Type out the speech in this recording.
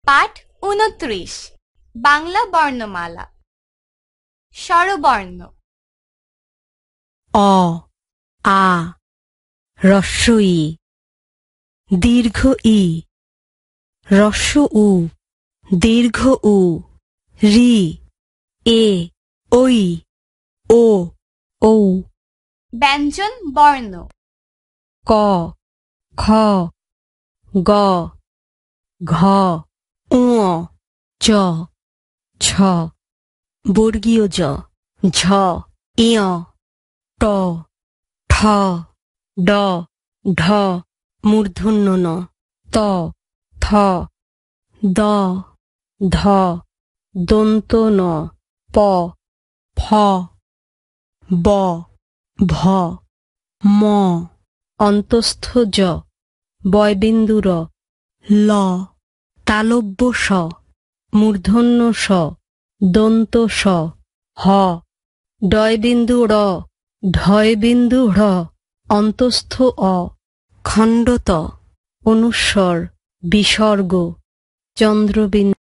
পাঠ ২৯ বাংলা বর্ণমালা স্বরবর্ণ অ আ হ্রস্ব ই দীর্ঘ ই হ্রস্ব উ দীর্ঘ উ রি এ ঐ ও ঔ ব্যঞ্জন বর্ণ ক খ গ ঘ ঙ চ ছ বর্গীয় জ ঝ ইয় ট ঠ ড ঢ মূর্ধন্য ন ত থ দ ধ দন্ত ন প ফ ব ভ ম অন্তস্থ জ বয়বিন্দু র ল তালব্য স মূর্ধন্য স দন্ত স হ ডয়বিন্দু র ঢয়বিন্দু ঢ় অন্তস্থ অ খণ্ডত অনুস্বর বিসর্গ চন্দ্রবিন্দু